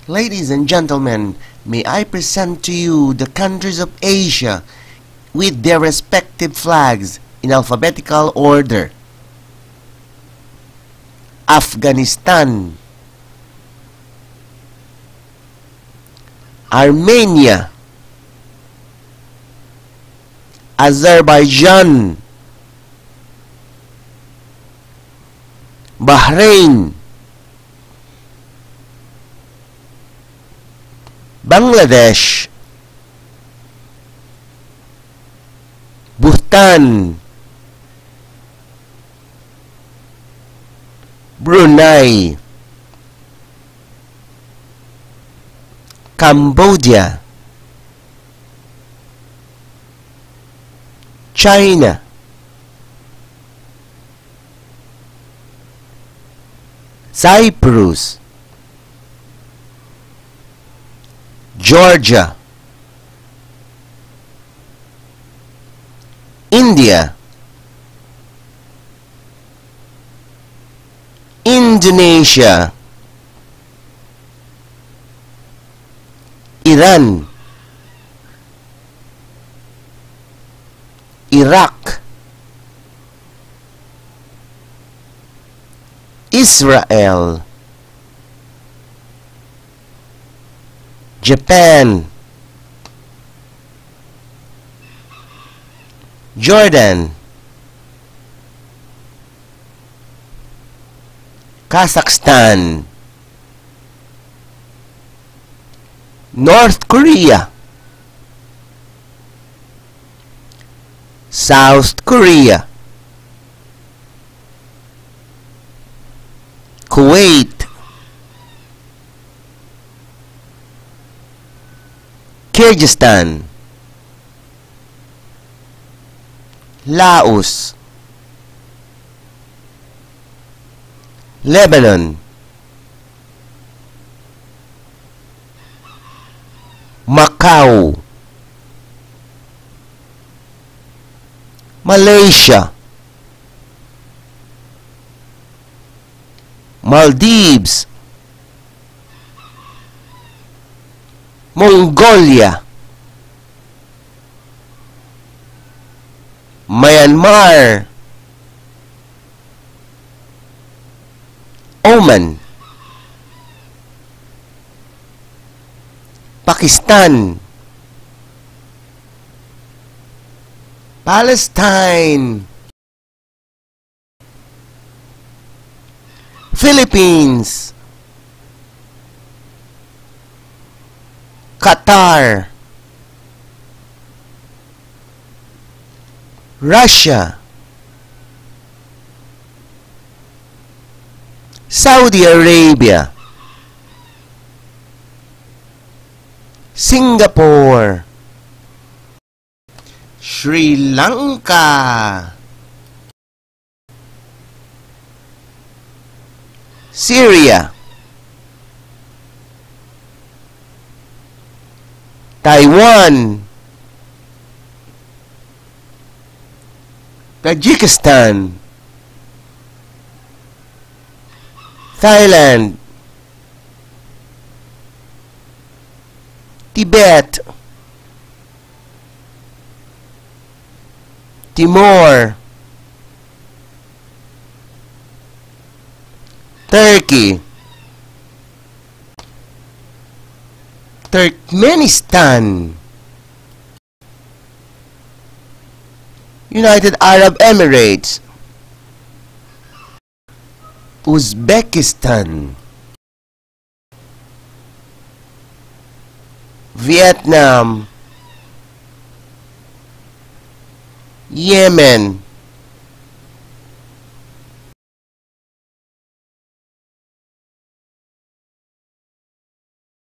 Ladies and gentlemen, may I present to you the countries of Asia with their respective flags in alphabetical order. Afghanistan, Armenia, Azerbaijan, Bahrain, Bangladesh, Bhutan, Brunei, Cambodia, China, Cyprus, Georgia, India, Indonesia, Iran, Iraq, Israel, Japan, Jordan, Kazakhstan, North Korea, South Korea, Kuwait, Kyrgyzstan, Laos, Lebanon, Macau, Malaysia, Maldives, Mongolia, Myanmar, Oman, Pakistan, Palestine, Philippines, Qatar, Russia, Saudi Arabia, Singapore, Sri Lanka, Syria, Taiwan, Tajikistan, Thailand, Tibet, Timor, Turkey, Turkmenistan, United Arab Emirates, Uzbekistan, Vietnam, Yemen,